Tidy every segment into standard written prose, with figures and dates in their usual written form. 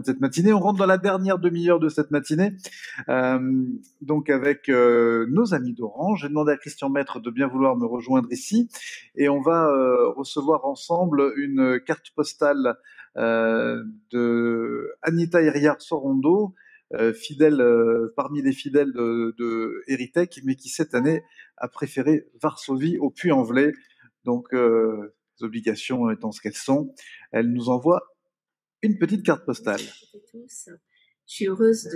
Cette matinée, on rentre dans la dernière demi-heure de cette matinée, donc avec nos amis d'Orange. J'ai demandé à Christian Maître de bien vouloir me rejoindre ici, et on va recevoir ensemble une carte postale de Anita Hiriard-Sorondo, fidèle parmi les fidèles de Erytech, mais qui cette année a préféré Varsovie au Puy-en-Velay. Donc, les obligations étant ce qu'elles sont, elle nous envoie une petite carte postale. Tous. Je suis heureuse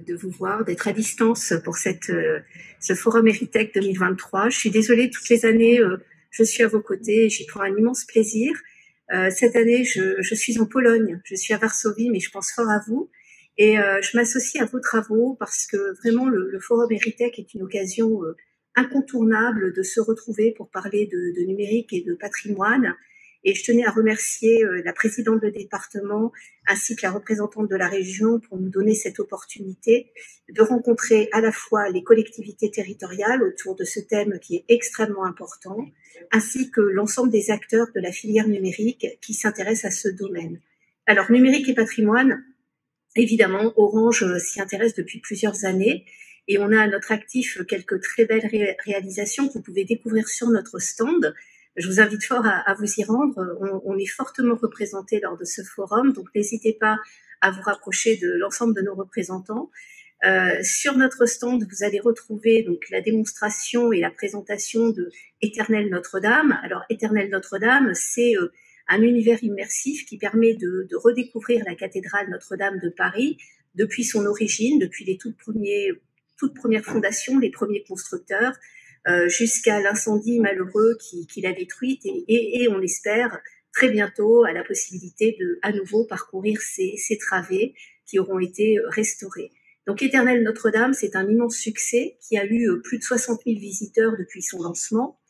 de vous voir, d'être à distance pour ce Forum Erytech 2023. Je suis désolée, toutes les années, je suis à vos côtés et j'y prends un immense plaisir. Cette année, je suis en Pologne, je suis à Varsovie, mais je pense fort à vous. Et je m'associe à vos travaux parce que vraiment, le Forum Erytech est une occasion incontournable de se retrouver pour parler de numérique et de patrimoine. Et je tenais à remercier la présidente de département ainsi que la représentante de la région pour nous donner cette opportunité de rencontrer à la fois les collectivités territoriales autour de ce thème qui est extrêmement important, ainsi que l'ensemble des acteurs de la filière numérique qui s'intéressent à ce domaine. Alors, numérique et patrimoine, évidemment, Orange s'y intéresse depuis plusieurs années et on a à notre actif quelques très belles réalisations que vous pouvez découvrir sur notre stand. Je vous invite fort à vous y rendre. On est fortement représentés lors de ce forum, donc n'hésitez pas à vous rapprocher de l'ensemble de nos représentants. Sur notre stand, vous allez retrouver donc la démonstration et la présentation de Éternelle Notre-Dame. Alors, Éternelle Notre-Dame, c'est un univers immersif qui permet de redécouvrir la cathédrale Notre-Dame de Paris depuis son origine, depuis les toutes premières fondations, les premiers constructeurs, jusqu'à l'incendie malheureux qui l'a détruite et on espère très bientôt à la possibilité de à nouveau parcourir ces travées qui auront été restaurées. Donc Éternelle Notre-Dame, c'est un immense succès qui a eu plus de 60 000 visiteurs depuis son lancement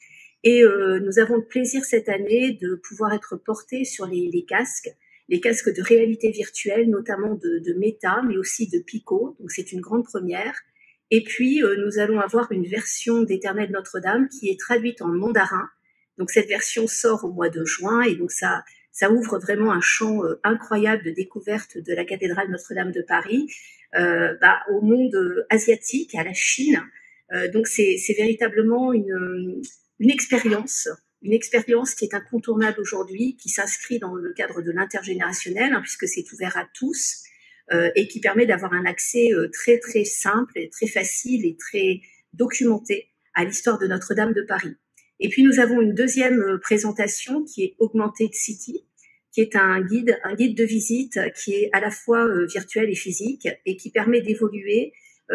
et nous avons le plaisir cette année de pouvoir être portés sur les casques de réalité virtuelle, notamment de Meta, mais aussi de Pico, donc c'est une grande première. Et puis, nous allons avoir une version d'Éternelle Notre-Dame qui est traduite en mandarin. Donc, cette version sort au mois de juin et donc ça ouvre vraiment un champ incroyable de découverte de la cathédrale Notre-Dame de Paris au monde asiatique, à la Chine. Donc, c'est véritablement une expérience qui est incontournable aujourd'hui, qui s'inscrit dans le cadre de l'intergénérationnel, puisque c'est ouvert à tous. Et qui permet d'avoir un accès très très simple, et très facile et très documenté à l'histoire de Notre-Dame de Paris. Et puis nous avons une deuxième présentation qui est Augmented City, qui est un guide de visite qui est à la fois virtuel et physique et qui permet d'évoluer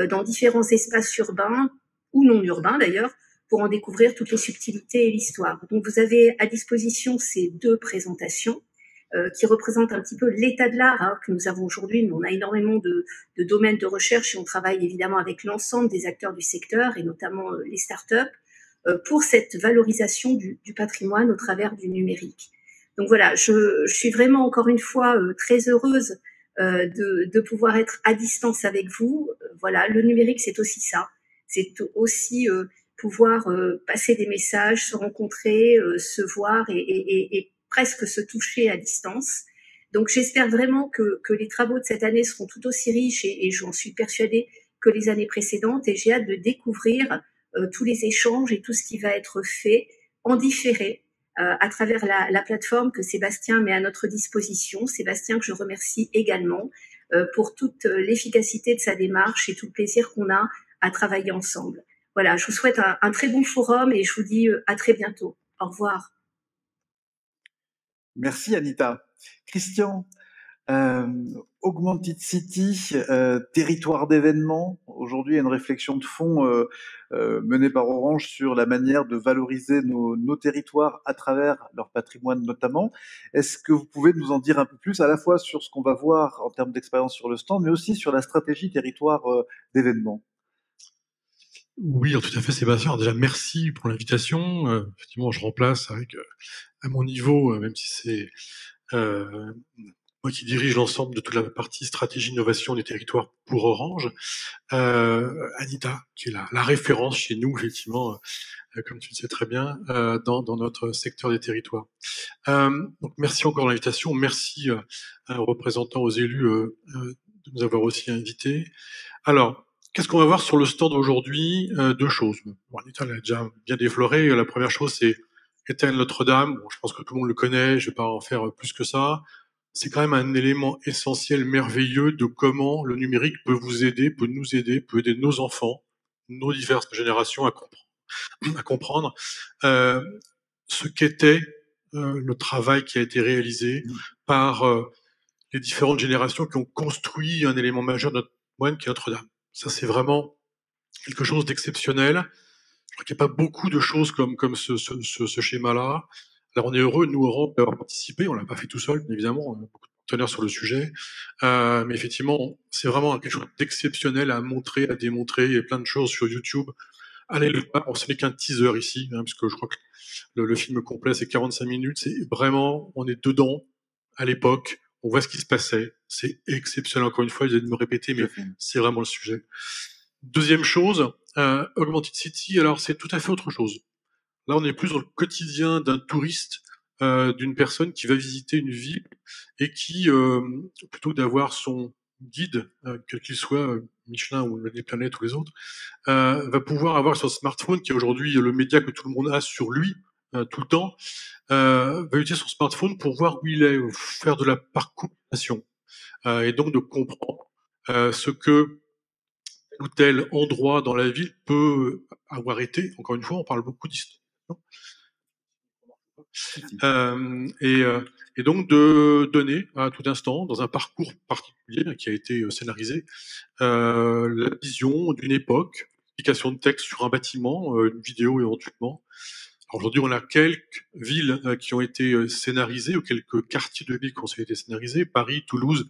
dans différents espaces urbains ou non urbains d'ailleurs pour en découvrir toutes les subtilités et l'histoire. Donc vous avez à disposition ces deux présentations qui représente un petit peu l'état de l'art que nous avons aujourd'hui. On a énormément de domaines de recherche et on travaille évidemment avec l'ensemble des acteurs du secteur et notamment les startups pour cette valorisation du patrimoine au travers du numérique. Donc voilà, je suis vraiment encore une fois très heureuse de pouvoir être à distance avec vous. Voilà, le numérique c'est aussi ça, c'est aussi pouvoir passer des messages, se rencontrer, se voir et presque se toucher à distance. Donc j'espère vraiment que les travaux de cette année seront tout aussi riches et j'en suis persuadée que les années précédentes et j'ai hâte de découvrir tous les échanges et tout ce qui va être fait en différé à travers la plateforme que Sébastien met à notre disposition. Sébastien que je remercie également pour toute l'efficacité de sa démarche et tout le plaisir qu'on a à travailler ensemble. Voilà, je vous souhaite un très bon forum et je vous dis à très bientôt. Au revoir. Merci Anita. Christian, Augmented City, territoire d'événements. Aujourd'hui, il y a une réflexion de fond menée par Orange sur la manière de valoriser nos territoires à travers leur patrimoine notamment. Est-ce que vous pouvez nous en dire un peu plus à la fois sur ce qu'on va voir en termes d'expérience sur le stand, mais aussi sur la stratégie territoire d'événements? Oui, tout à fait, Sébastien. Déjà, merci pour l'invitation. Effectivement, je remplace avec à mon niveau, même si c'est moi qui dirige l'ensemble de toute la partie stratégie innovation des territoires pour Orange. Anita, qui est la référence chez nous, effectivement, comme tu le sais très bien, dans notre secteur des territoires. Donc merci encore de l'invitation, merci aux représentants, aux élus de nous avoir aussi invités. Alors, qu'est-ce qu'on va voir sur le stand aujourd'hui? Deux choses. Bon, Anita l'a déjà bien défloré. La première chose, c'est éteindre Notre-Dame. Bon, je pense que tout le monde le connaît, je vais pas en faire plus que ça. C'est quand même un élément essentiel, merveilleux de comment le numérique peut vous aider, peut nous aider, peut aider nos enfants, nos diverses générations à comprendre ce qu'était le travail qui a été réalisé par les différentes générations qui ont construit un élément majeur de notre moine qui est Notre-Dame. Ça, c'est vraiment quelque chose d'exceptionnel. Je crois qu'il n'y a pas beaucoup de choses comme ce schéma-là. Alors, on est heureux, nous, Europe, d'avoir participé. On l'a pas fait tout seul, bien évidemment. On a beaucoup de partenaires sur le sujet. Mais effectivement, c'est vraiment quelque chose d'exceptionnel à montrer, à démontrer. Il y a plein de choses sur YouTube. Allez le voir. On ce n'est qu'un teaser ici, parce que je crois que le film complet, c'est 45 minutes. C'est vraiment, on est dedans, à l'époque. On voit ce qui se passait. C'est exceptionnel. Encore une fois, vous allez me répéter, mais c'est vraiment le sujet. Deuxième chose, Augmented City, alors c'est tout à fait autre chose. Là, on est plus dans le quotidien d'un touriste, d'une personne qui va visiter une ville et qui, plutôt que d'avoir son guide, quel qu'il soit, Michelin ou les planètes ou les autres, va pouvoir avoir son smartphone, qui est aujourd'hui le média que tout le monde a sur lui, tout le temps, va utiliser son smartphone pour voir où il est, faire de la parcoursation, et donc de comprendre ce que tel ou tel endroit dans la ville peut avoir été. Encore une fois, on parle beaucoup d'histoire. Et donc de donner à tout instant, dans un parcours particulier qui a été scénarisé, la vision d'une époque, explication de texte sur un bâtiment, une vidéo éventuellement. Alors aujourd'hui, on a quelques villes qui ont été scénarisées, ou quelques quartiers de villes qui ont été scénarisés, Paris, Toulouse,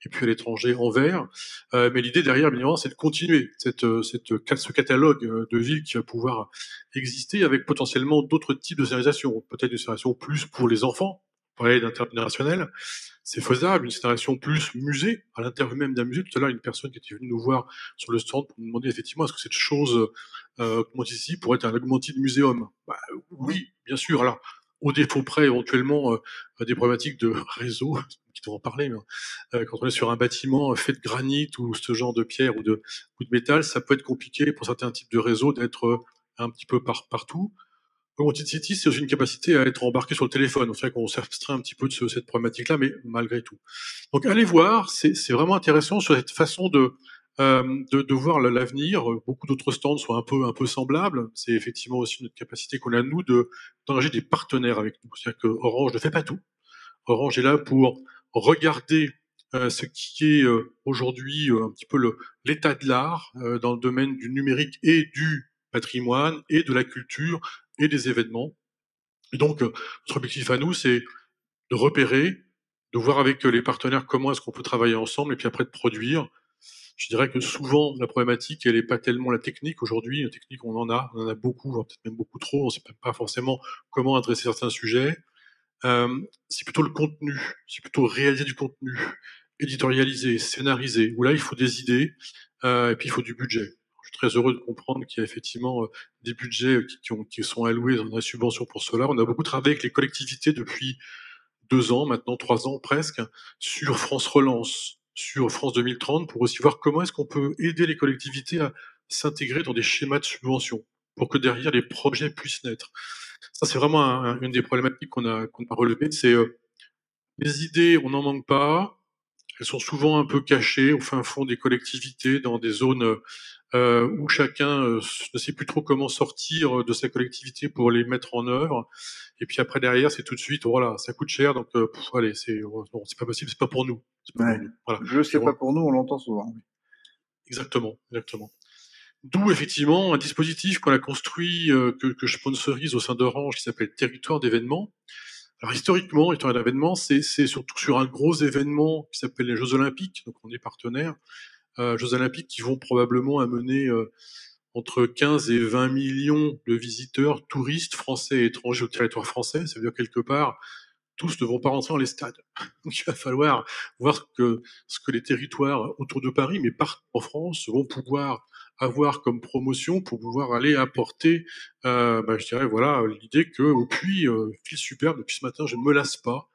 et puis à l'étranger, Anvers. Mais l'idée derrière, bien évidemment, c'est de continuer ce catalogue de villes qui va pouvoir exister avec potentiellement d'autres types de scénarisation. Peut-être une scénarisation plus pour les enfants, on parlait d'intergénérationnel, c'est faisable, une scénarisation plus musée, à l'intérieur même d'un musée. Tout à l'heure, une personne qui était venue nous voir sur le stand pour nous demander effectivement est-ce que cette chose, comment ici, pourrait être un augmented muséum. Bah, oui, bien sûr. Alors, au défaut près, éventuellement, des problématiques de réseau, qui devons en parler, mais quand on est sur un bâtiment fait de granit ou ce genre de pierre ou de métal, ça peut être compliqué pour certains types de réseaux d'être un petit peu partout. Augmented City, c'est aussi une capacité à être embarqué sur le téléphone. C'est vrai qu'on s'abstrait un petit peu de cette problématique-là, mais malgré tout. Donc allez voir, c'est vraiment intéressant sur cette façon de voir l'avenir. Beaucoup d'autres stands sont un peu semblables. C'est effectivement aussi notre capacité qu'on a, nous, d'engager des partenaires avec nous. C'est-à-dire que Orange ne fait pas tout. Orange est là pour regarder ce qui est aujourd'hui un petit peu l'état de l'art dans le domaine du numérique et du patrimoine et de la culture et des événements. Et donc, notre objectif à nous, c'est de repérer, de voir avec les partenaires comment est-ce qu'on peut travailler ensemble et puis après de produire. Je dirais que souvent, la problématique, elle n'est pas tellement la technique aujourd'hui. La technique, on en a beaucoup, peut-être même beaucoup trop. On ne sait même pas forcément comment adresser certains sujets. C'est plutôt le contenu, c'est plutôt réaliser du contenu, éditorialiser, scénariser, où là, il faut des idées, et puis il faut du budget. Je suis très heureux de comprendre qu'il y a effectivement des budgets qui sont alloués dans la subvention pour cela. On a beaucoup travaillé avec les collectivités depuis 2 ans, maintenant 3 ans presque, sur France Relance, sur France 2030, pour aussi voir comment est-ce qu'on peut aider les collectivités à s'intégrer dans des schémas de subvention, pour que derrière les projets puissent naître. Ça, c'est vraiment une des problématiques qu'on a relevées, c'est les idées, on n'en manque pas. Elles sont souvent un peu cachées au fin fond des collectivités, dans des zones où chacun ne sait plus trop comment sortir de sa collectivité pour les mettre en œuvre. Et puis après derrière, c'est tout de suite, voilà, ça coûte cher, donc allez, non, c'est pas possible, c'est pas pour nous. C'est pas Ouais. pour nous. Voilà. Je sais pas pour nous, on l'entend souvent. Exactement, exactement. D'où effectivement un dispositif qu'on a construit, que je sponsorise au sein d'Orange, qui s'appelle Territoire d'événements. Alors historiquement, Territoire d'événements, c'est surtout sur un gros événement qui s'appelle les Jeux Olympiques, donc on est partenaire. Jeux Olympiques qui vont probablement amener entre 15 et 20 millions de visiteurs, touristes français et étrangers au territoire français. Ça veut dire quelque part tous ne vont pas rentrer dans les stades. Donc il va falloir voir ce que les territoires autour de Paris, mais partout en France, vont pouvoir avoir comme promotion pour pouvoir aller apporter, je dirais, voilà, l'idée que au Puy, file superbe, depuis ce matin, je ne me lasse pas.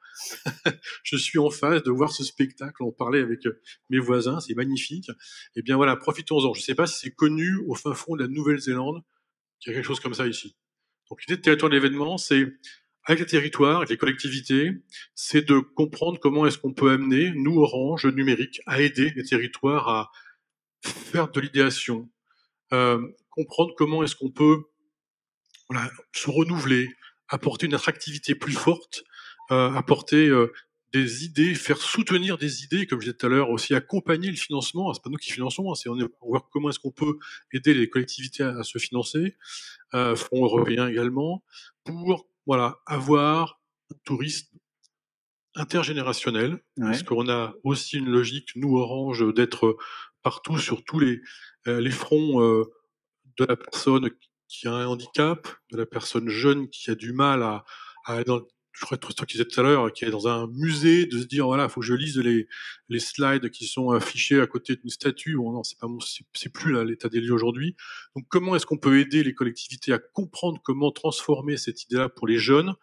Je suis en phase de voir ce spectacle. On parlait avec mes voisins, c'est magnifique. Eh bien voilà, profitons-en. Je ne sais pas si c'est connu au fin fond de la Nouvelle-Zélande qu'il y a quelque chose comme ça ici. Donc l'idée de territoire d'événement, c'est avec les territoires, avec les collectivités, c'est de comprendre comment est-ce qu'on peut amener, nous, Orange, le numérique, à aider les territoires à faire de l'idéation, comprendre comment est-ce qu'on peut voilà, se renouveler, apporter une attractivité plus forte, apporter des idées, faire soutenir des idées, comme je disais tout à l'heure, aussi accompagner le financement. C'est pas nous qui finançons, hein, c'est on voir comment est-ce qu'on peut aider les collectivités à se financer, fonds européens également, pour voilà avoir un tourisme intergénérationnel, parce qu'on a aussi une logique, nous Orange, d'être partout sur tous les fronts de la personne qui a un handicap, de la personne jeune qui a du mal à aller dans, je crois que toi qui disais tout à l'heure, qui est dans un musée, de se dire voilà, faut que je lise les slides qui sont affichés à côté d'une statue. Bon, non, c'est pas c'est plus là l'état des lieux aujourd'hui. Donc comment est-ce qu'on peut aider les collectivités à comprendre comment transformer cette idée-là pour les jeunes?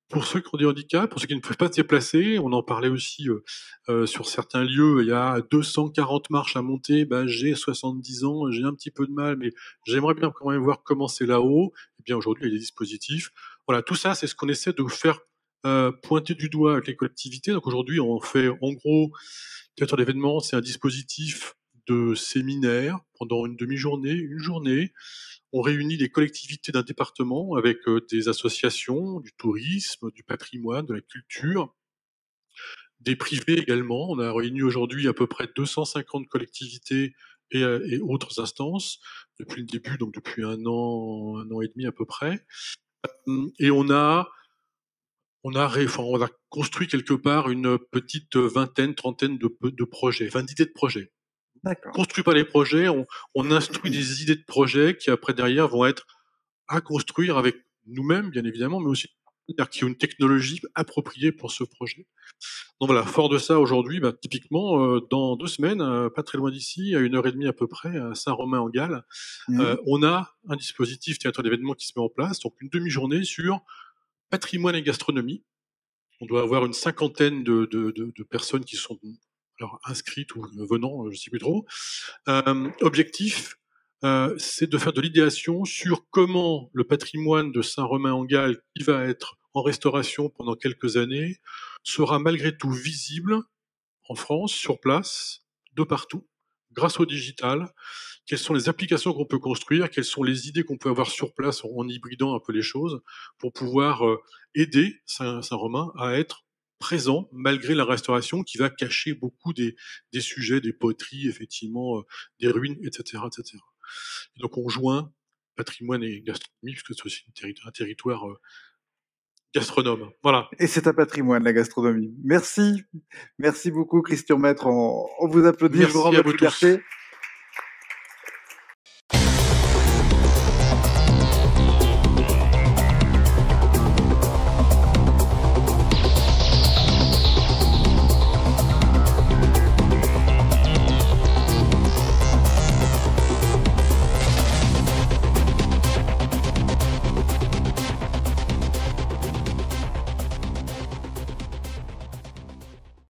Pour ceux qui ont des handicaps, pour ceux qui ne peuvent pas se déplacer, on en parlait aussi sur certains lieux, il y a 240 marches à monter, j'ai 70 ans, j'ai un petit peu de mal, mais j'aimerais bien quand même voir comment c'est là-haut. Eh bien aujourd'hui, il y a des dispositifs. Voilà, tout ça, c'est ce qu'on essaie de faire pointer du doigt avec les collectivités. Donc aujourd'hui, on fait en gros, Théâtre d'événement, c'est un dispositif de séminaire pendant une demi-journée, une journée. On réunit les collectivités d'un département avec des associations, du tourisme, du patrimoine, de la culture, des privés également. On a réuni aujourd'hui à peu près 250 collectivités et autres instances depuis le début, donc depuis un an et demi à peu près. Et on a construit quelque part une petite vingtaine, trentaine de projets, d'idées de projets. D'accord. Construit pas les projets, on instruit des idées de projets qui après derrière vont être à construire avec nous-mêmes, bien évidemment, mais aussi qui ont une technologie appropriée pour ce projet. Donc voilà, fort de ça, aujourd'hui, typiquement, dans 2 semaines, pas très loin d'ici, à 1h30 à peu près, à Saint-Romain-en-Galles, on a un dispositif théâtre d'événements qui se met en place, donc une demi-journée sur patrimoine et gastronomie. On doit avoir une cinquantaine de personnes qui sont alors inscrites ou venant, je ne sais plus trop. Objectif, c'est de faire de l'idéation sur comment le patrimoine de Saint-Romain-en-Galles, qui va être en restauration pendant quelques années, sera malgré tout visible en France, sur place, de partout, grâce au digital. Quelles sont les applications qu'on peut construire, quelles sont les idées qu'on peut avoir sur place en hybridant un peu les choses, pour pouvoir aider Saint-Romain à être présent malgré la restauration qui va cacher beaucoup des sujets, des poteries, effectivement, des ruines, etc., etc. Et donc on joint patrimoine et gastronomie, puisque c'est aussi un territoire gastronome. Voilà. Et c'est un patrimoine, la gastronomie. Merci. Merci beaucoup, Christian Maître. On vous applaudit. Merci je vous rends à votre vous liberté. tous.